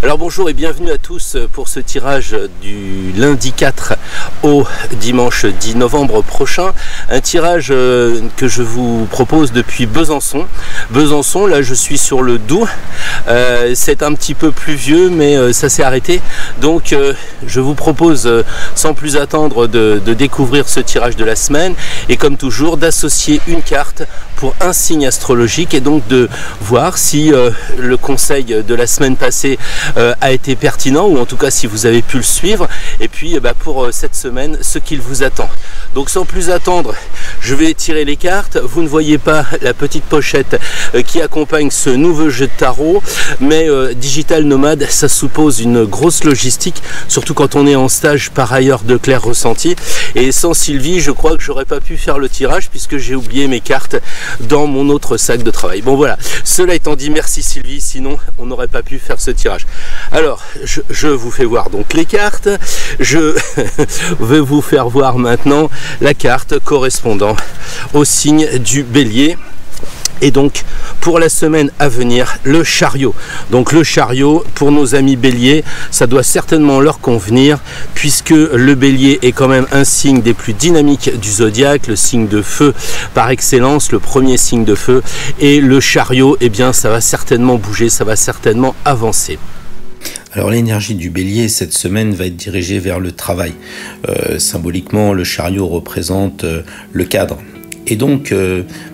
Alors bonjour et bienvenue à tous pour ce tirage du lundi 4 au dimanche 10 novembre prochain. Un tirage que je vous propose depuis Besançon. Besançon, là je suis sur le Doubs. C'est un petit peu pluvieux mais ça s'est arrêté. Donc je vous propose sans plus attendre de découvrir ce tirage de la semaine. Et comme toujours d'associer une carte pour un signe astrologique et donc de voir si le conseil de la semaine passée a été pertinent, ou en tout cas si vous avez pu le suivre, et puis pour cette semaine ce qu'il vous attend. Donc sans plus attendre, je vais tirer les cartes. Vous ne voyez pas la petite pochette qui accompagne ce nouveau jeu de tarot, mais Digital Nomade, ça suppose une grosse logistique, surtout quand on est en stage par ailleurs de Clair Ressenti. Et sans Sylvie, je crois que j'aurais pas pu faire le tirage puisque j'ai oublié mes cartes dans mon autre sac de travail. Bon voilà, cela étant dit, merci Sylvie, sinon on n'aurait pas pu faire ce tirage. Alors je vous fais voir donc les cartes. Je vais vous faire voir maintenant la carte correspondant au signe du Bélier. Et donc pour la semaine à venir, le chariot. Donc le chariot, pour nos amis béliers, ça doit certainement leur convenir, puisque le bélier est quand même un signe des plus dynamiques du zodiaque, le signe de feu par excellence, le premier signe de feu. Et le chariot, eh bien ça va certainement bouger, ça va certainement avancer. Alors l'énergie du bélier cette semaine va être dirigée vers le travail. Symboliquement, le chariot représente le cadre. Et donc,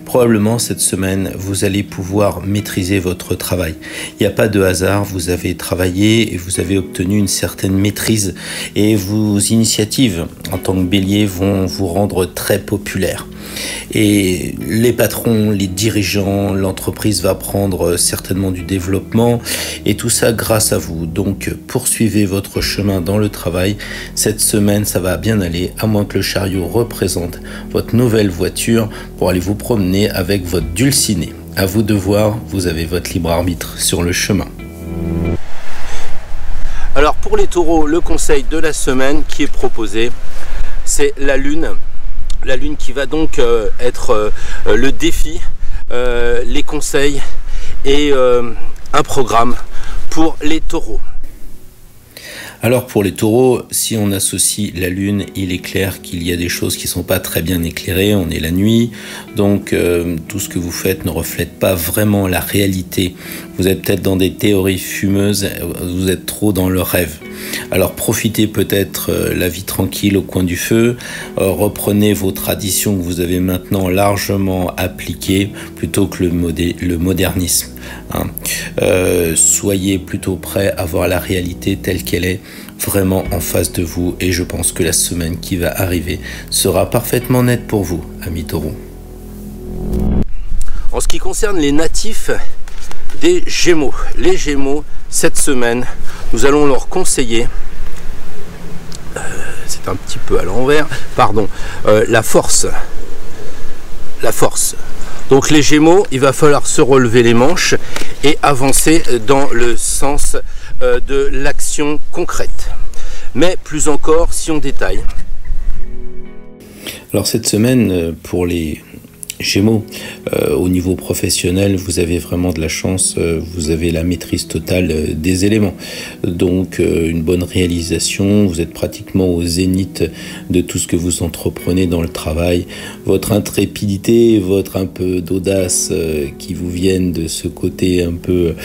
probablement cette semaine, vous allez pouvoir maîtriser votre travail. Il n'y a pas de hasard, vous avez travaillé et vous avez obtenu une certaine maîtrise. Et vos initiatives en tant que bélier vont vous rendre très populaire. Et les patrons, les dirigeants, l'entreprise va prendre certainement du développement. Et tout ça grâce à vous. Donc, poursuivez votre chemin dans le travail. Cette semaine, ça va bien aller, à moins que le chariot représente votre nouvelle voiture pour aller vous promener avec votre dulciné. À vous de voir, vous avez votre libre arbitre sur le chemin. Alors pour les taureaux, le conseil de la semaine qui est proposé, c'est la lune. La lune qui va donc être le défi, les conseils et un programme pour les taureaux. Alors pour les taureaux, si on associe la lune, il est clair qu'il y a des choses qui ne sont pas très bien éclairées, on est la nuit, donc tout ce que vous faites ne reflète pas vraiment la réalité. Vous êtes peut-être dans des théories fumeuses, vous êtes trop dans le rêve. Alors profitez peut-être la vie tranquille au coin du feu, reprenez vos traditions que vous avez maintenant largement appliquées plutôt que le modernisme. Hein. Soyez plutôt prêts à voir la réalité telle qu'elle est vraiment en face de vous, et je pense que la semaine qui va arriver sera parfaitement nette pour vous, amis taureaux. En ce qui concerne les natifs des Gémeaux, les Gémeaux, cette semaine, nous allons leur conseiller, c'est un petit peu à l'envers, pardon, la force. La force. Donc les Gémeaux, il va falloir se relever les manches et avancer dans le sens de l'action concrète. Mais plus encore si on détaille. Alors cette semaine, pour les Gémeaux, au niveau professionnel, vous avez vraiment de la chance, vous avez la maîtrise totale des éléments. Donc une bonne réalisation, vous êtes pratiquement au zénith de tout ce que vous entreprenez dans le travail. Votre intrépidité, votre un peu d'audace qui vous viennent de ce côté un peu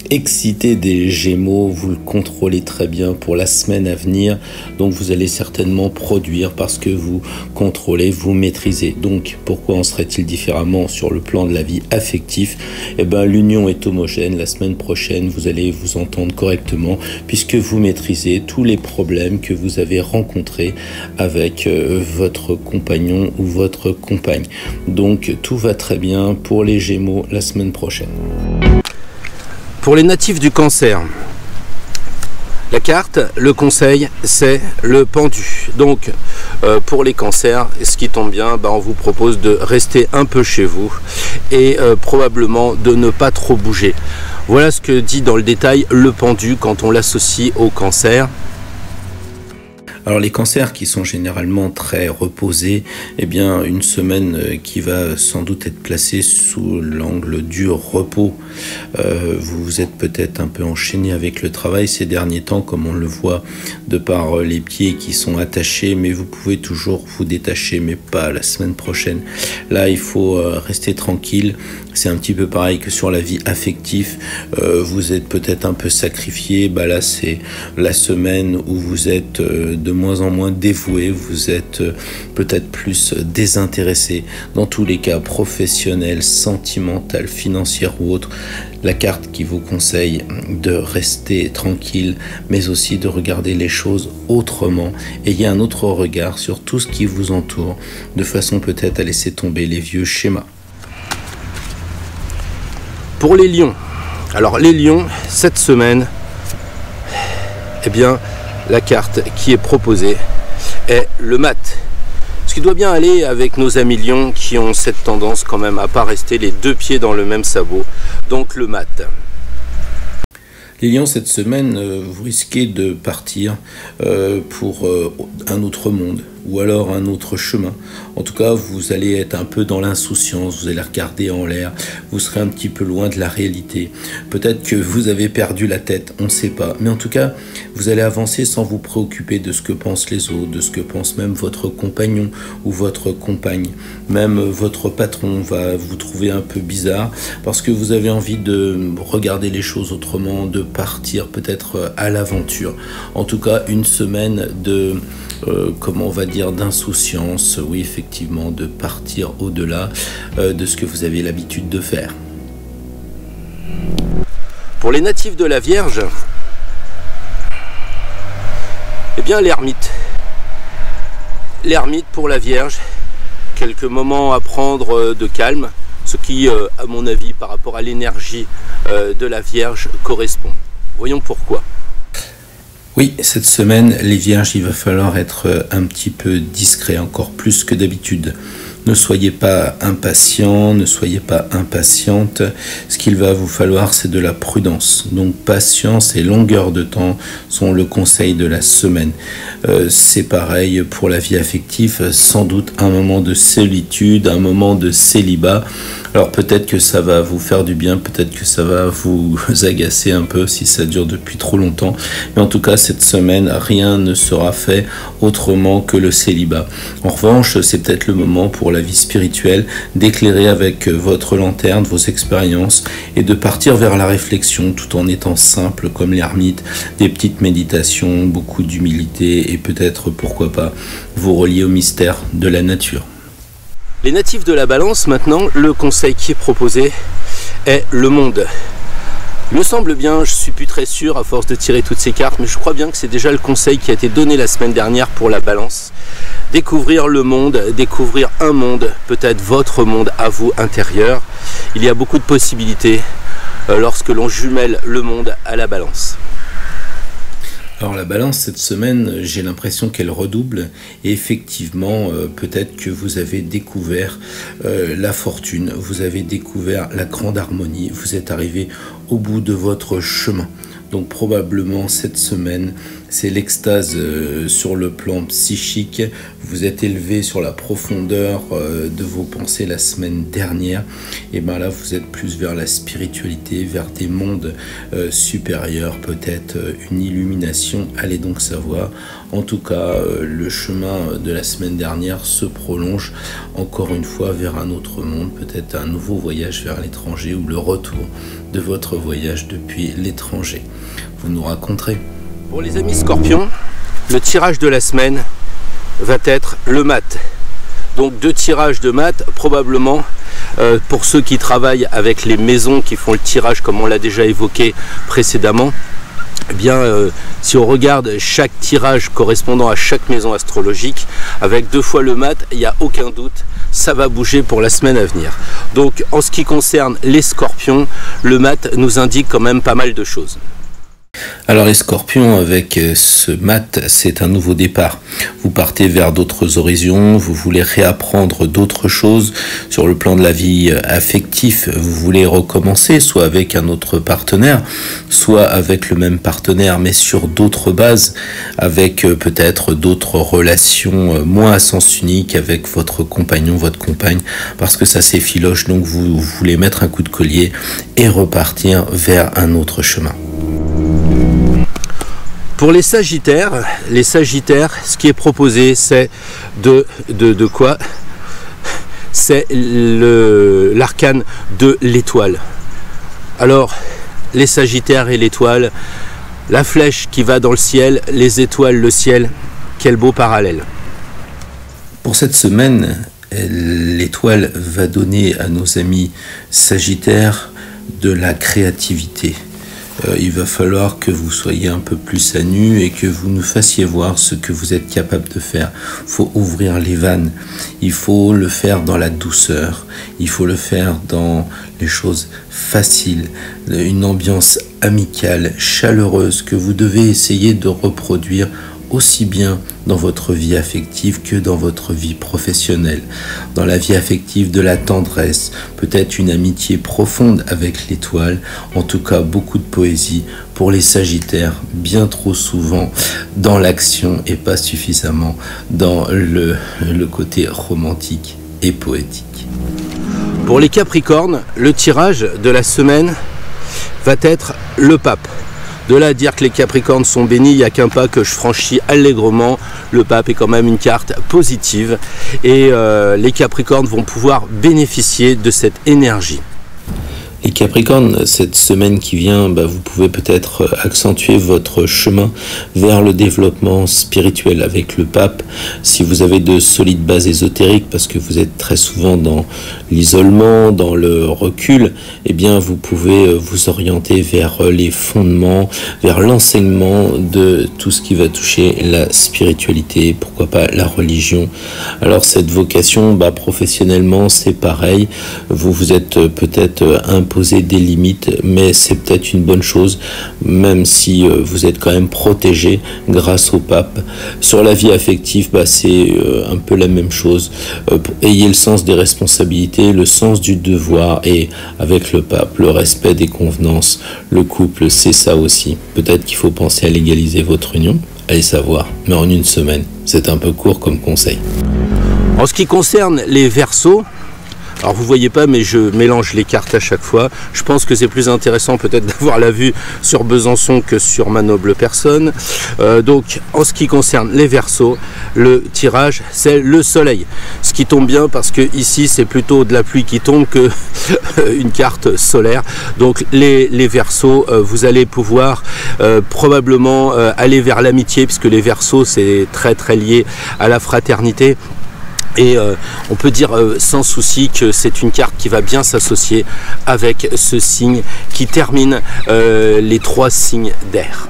excité des Gémeaux, vous le contrôlez très bien pour la semaine à venir. Donc vous allez certainement produire parce que vous contrôlez, vous maîtrisez. Donc pourquoi en serait-il différemment sur le plan de la vie affective? Eh ben, l'union est homogène. La semaine prochaine, vous allez vous entendre correctement puisque vous maîtrisez tous les problèmes que vous avez rencontrés avec votre compagnon ou votre compagne. Donc tout va très bien pour les Gémeaux la semaine prochaine. Pour les natifs du Cancer, la carte, le conseil, c'est le pendu. Donc, pour les cancers, ce qui tombe bien, on vous propose de rester un peu chez vous et probablement de ne pas trop bouger. Voilà ce que dit dans le détail le pendu quand on l'associe au cancer. Alors les cancers qui sont généralement très reposés, eh bien une semaine qui va sans doute être placée sous l'angle du repos. Vous êtes peut-être un peu enchaîné avec le travail ces derniers temps, comme on le voit de par les pieds qui sont attachés, mais vous pouvez toujours vous détacher, mais pas la semaine prochaine. Là, il faut rester tranquille. C'est un petit peu pareil que sur la vie affective. Vous êtes peut-être un peu sacrifié. Là, c'est la semaine où vous êtes de moins en moins dévoué. Vous êtes peut-être plus désintéressé. Dans tous les cas, professionnel, sentimental, financier ou autre, la carte qui vous conseille de rester tranquille, mais aussi de regarder les choses autrement. Ayez un autre regard sur tout ce qui vous entoure, de façon peut-être à laisser tomber les vieux schémas. Pour les lions, alors les lions, cette semaine, eh bien, la carte qui est proposée est le mat. Ce qui doit bien aller avec nos amis lions qui ont cette tendance quand même à pas rester les deux pieds dans le même sabot, donc le mat. Les lions, cette semaine, vous risquez de partir pour un autre monde ou alors un autre chemin. En tout cas, vous allez être un peu dans l'insouciance, vous allez regarder en l'air, vous serez un petit peu loin de la réalité. Peut-être que vous avez perdu la tête, on ne sait pas. Mais en tout cas, vous allez avancer sans vous préoccuper de ce que pensent les autres, de ce que pense même votre compagnon ou votre compagne. Même votre patron va vous trouver un peu bizarre parce que vous avez envie de regarder les choses autrement, de partir peut-être à l'aventure. En tout cas, une semaine de, comment on va dire, d'insouciance, oui, effectivement, de partir au-delà de ce que vous avez l'habitude de faire. Pour les natifs de la Vierge, eh bien l'ermite. L'ermite pour la Vierge, quelques moments à prendre de calme, ce qui, à mon avis, par rapport à l'énergie de la Vierge, correspond. Voyons pourquoi. Oui, cette semaine, les vierges, il va falloir être un petit peu discret, encore plus que d'habitude. Ne soyez pas impatient, ne soyez pas impatiente. Ce qu'il va vous falloir, c'est de la prudence. Donc, patience et longueur de temps sont le conseil de la semaine. C'est pareil pour la vie affective, sans doute un moment de solitude, un moment de célibat. Alors peut-être que ça va vous faire du bien, peut-être que ça va vous agacer un peu si ça dure depuis trop longtemps. Mais en tout cas, cette semaine, rien ne sera fait autrement que le célibat. En revanche, c'est peut-être le moment pour la vie spirituelle d'éclairer avec votre lanterne vos expériences et de partir vers la réflexion tout en étant simple comme l'ermite, des petites méditations, beaucoup d'humilité et peut-être, pourquoi pas, vous relier au mystère de la nature. Les natifs de la Balance, maintenant, le conseil qui est proposé est le monde. Il me semble bien, je suis plus très sûr à force de tirer toutes ces cartes, mais je crois bien que c'est déjà le conseil qui a été donné la semaine dernière pour la Balance. Découvrir le monde, découvrir un monde, peut-être votre monde à vous intérieur. Il y a beaucoup de possibilités lorsque l'on jumelle le monde à la Balance. Alors la Balance, cette semaine, j'ai l'impression qu'elle redouble et effectivement, peut-être que vous avez découvert la fortune, vous avez découvert la grande harmonie, vous êtes arrivé au bout de votre chemin. Donc probablement cette semaine, c'est l'extase sur le plan psychique. Vous êtes élevé sur la profondeur de vos pensées la semaine dernière. Et bien là, vous êtes plus vers la spiritualité, vers des mondes supérieurs, peut-être une illumination. Allez donc savoir. En tout cas, le chemin de la semaine dernière se prolonge encore une fois vers un autre monde, peut-être un nouveau voyage vers l'étranger ou le retour de votre voyage depuis l'étranger. Vous nous raconterez. Pour les amis Scorpions, le tirage de la semaine va être le mat. Donc 2 tirages de mat, probablement pour ceux qui travaillent avec les maisons qui font le tirage comme on l'a déjà évoqué précédemment. Eh bien, si on regarde chaque tirage correspondant à chaque maison astrologique, avec 2 fois le mat, il n'y a aucun doute, ça va bouger pour la semaine à venir. Donc en ce qui concerne les Scorpions, le mat nous indique quand même pas mal de choses. Alors les scorpions, avec ce mat, c'est un nouveau départ. Vous partez vers d'autres horizons, vous voulez réapprendre d'autres choses sur le plan de la vie affective. Vous voulez recommencer, soit avec un autre partenaire, soit avec le même partenaire, mais sur d'autres bases, avec peut-être d'autres relations moins à sens unique avec votre compagnon, votre compagne, parce que ça s'effiloche, donc vous voulez mettre un coup de collier et repartir vers un autre chemin. Pour les sagittaires, ce qui est proposé, c'est de quoi? C'est l'arcane de l'étoile. Alors, les sagittaires et l'étoile, la flèche qui va dans le ciel, les étoiles, le ciel, quel beau parallèle. Pour cette semaine, l'étoile va donner à nos amis sagittaires de la créativité. Il va falloir que vous soyez un peu plus à nu et que vous nous fassiez voir ce que vous êtes capable de faire. Il faut ouvrir les vannes, il faut le faire dans la douceur, il faut le faire dans les choses faciles, une ambiance amicale, chaleureuse que vous devez essayer de reproduire aussi bien dans votre vie affective que dans votre vie professionnelle. Dans la vie affective, de la tendresse, peut-être une amitié profonde avec l'étoile, en tout cas beaucoup de poésie pour les sagittaires, bien trop souvent dans l'action et pas suffisamment dans le côté romantique et poétique. Pour les capricornes, le tirage de la semaine va être le pape. De là à dire que les Capricornes sont bénis, il n'y a qu'un pas que je franchis allègrement. Le pape est quand même une carte positive et les Capricornes vont pouvoir bénéficier de cette énergie. Les Capricornes, cette semaine qui vient, vous pouvez peut-être accentuer votre chemin vers le développement spirituel avec le pape. Si vous avez de solides bases ésotériques, parce que vous êtes très souvent dans l'isolement, dans le recul, eh bien vous pouvez vous orienter vers les fondements, vers l'enseignement de tout ce qui va toucher la spiritualité, pourquoi pas la religion. Alors cette vocation, professionnellement, c'est pareil. Vous vous êtes peut-être imposé des limites, mais c'est peut-être une bonne chose, même si vous êtes quand même protégé grâce au pape. Sur la vie affective, c'est un peu la même chose. Ayez le sens des responsabilités, le sens du devoir, et avec le pape, le respect des convenances. Le couple, c'est ça aussi. Peut-être qu'il faut penser à légaliser votre union, allez savoir, mais en une semaine, c'est un peu court comme conseil. En ce qui concerne les Verseaux, alors vous voyez pas, mais je mélange les cartes à chaque fois. Je pense que c'est plus intéressant peut-être d'avoir la vue sur Besançon que sur ma noble personne. Donc en ce qui concerne les Verseaux, le tirage c'est le soleil. Ce qui tombe bien parce que ici c'est plutôt de la pluie qui tombe que une carte solaire. Donc les Verseaux, vous allez pouvoir probablement aller vers l'amitié, puisque les Verseaux c'est très très lié à la fraternité. Et on peut dire sans souci que c'est une carte qui va bien s'associer avec ce signe qui termine les 3 signes d'air.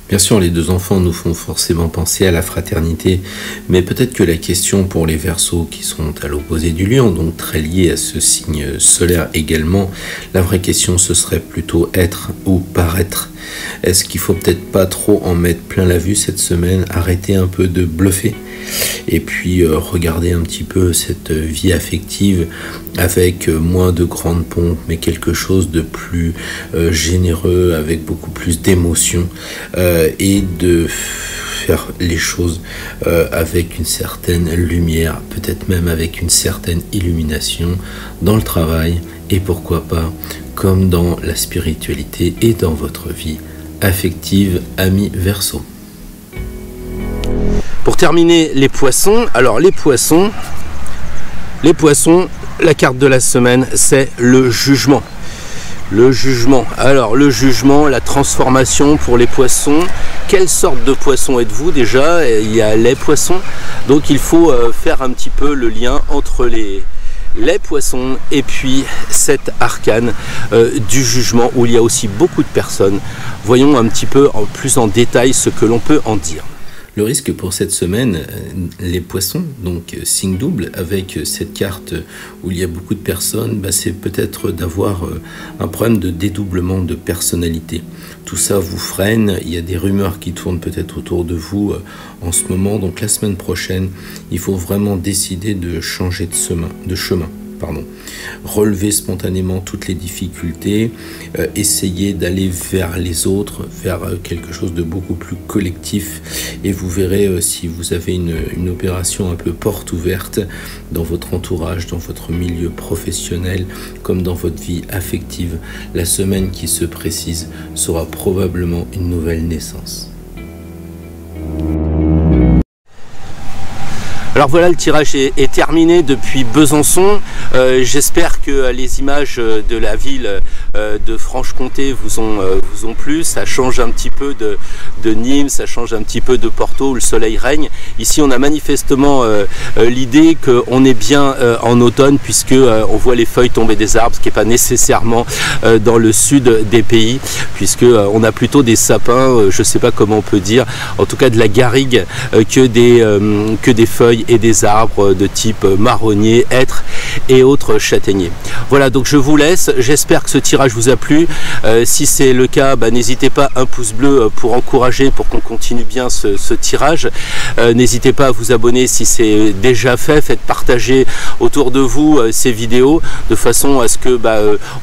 Bien sûr, les deux enfants nous font forcément penser à la fraternité, mais peut-être que la question pour les Verseaux qui sont à l'opposé du Lion, donc très liés à ce signe solaire également, la vraie question ce serait plutôt être ou paraître. Est-ce qu'il faut peut-être pas trop en mettre plein la vue cette semaine, arrêter un peu de bluffer et puis regarder un petit peu cette vie affective avec moins de grandes pompes, mais quelque chose de plus généreux, avec beaucoup plus d'émotion, et de faire les choses avec une certaine lumière, peut-être même avec une certaine illumination dans le travail, et pourquoi pas comme dans la spiritualité et dans votre vie affective, amis Verseaux. Pour terminer les poissons, alors les poissons, la carte de la semaine c'est le jugement. Le jugement, alors le jugement, la transformation pour les poissons. Quelle sorte de poisson êtes-vous déjà? Il y a les poissons, donc il faut faire un petit peu le lien entre les poissons et puis cet arcane du jugement où il y a aussi beaucoup de personnes. Voyons un petit peu plus en détail ce que l'on peut en dire. Le risque pour cette semaine, les poissons, donc signe double, avec cette carte où il y a beaucoup de personnes, c'est peut-être d'avoir un problème de dédoublement de personnalité. Tout ça vous freine, il y a des rumeurs qui tournent peut-être autour de vous en ce moment, donc la semaine prochaine, il faut vraiment décider de changer de chemin. Relever spontanément toutes les difficultés, essayer d'aller vers les autres, vers quelque chose de beaucoup plus collectif, et vous verrez si vous avez une opération un peu porte ouverte dans votre entourage, dans votre milieu professionnel, comme dans votre vie affective, la semaine qui se précise sera probablement une nouvelle naissance. Alors voilà, le tirage est terminé depuis Besançon. J'espère que les images de la ville de Franche-Comté vous ont plu. Ça change un petit peu de Nîmes, ça change un petit peu de Porto où le soleil règne. Ici, on a manifestement l'idée qu'on est bien en automne, puisque on voit les feuilles tomber des arbres, ce qui n'est pas nécessairement dans le sud des pays, puisque on a plutôt des sapins, je ne sais pas comment on peut dire, en tout cas de la garrigue, que des feuilles et des arbres de type marronnier, hêtre et autres châtaigniers. Voilà, donc je vous laisse. J'espère que ce tirage vous a plu. Si c'est le cas, n'hésitez pas, un pouce bleu pour encourager, pour qu'on continue bien ce tirage. N'hésitez pas à vous abonner si c'est déjà fait. Faites partager autour de vous ces vidéos de façon à ce que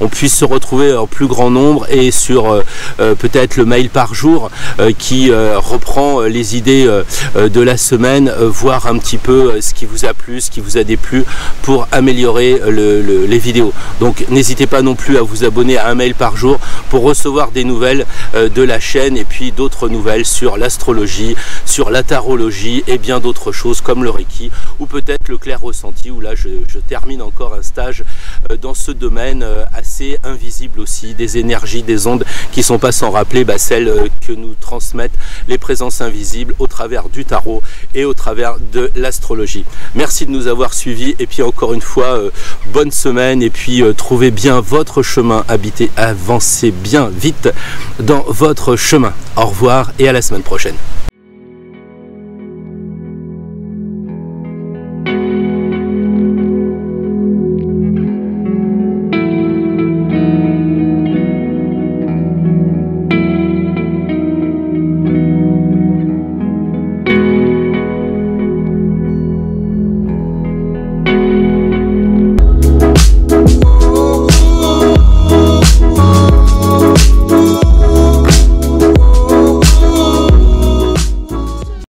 on puisse se retrouver en plus grand nombre, et sur peut-être le mail par jour qui reprend les idées de la semaine, voir un petit peu ce qui vous a plu, ce qui vous a déplu, pour améliorer les vidéos. Donc n'hésitez pas non plus à vous abonner à un mail par jour pour recevoir des nouvelles de la chaîne, et puis d'autres nouvelles sur l'astrologie, sur la tarologie et bien d'autres choses comme le Reiki, ou peut-être le clair ressenti, où là je termine encore un stage dans ce domaine assez invisible aussi, des énergies, des ondes qui sont pas sans rappeler celles que nous transmettent les présences invisibles au travers du tarot et au travers de l'astrologie. Merci de nous avoir suivis, et puis encore une fois, bonne semaine, et puis trouvez bien votre chemin, avancez bien vite dans votre chemin. Au revoir et à la semaine prochaine.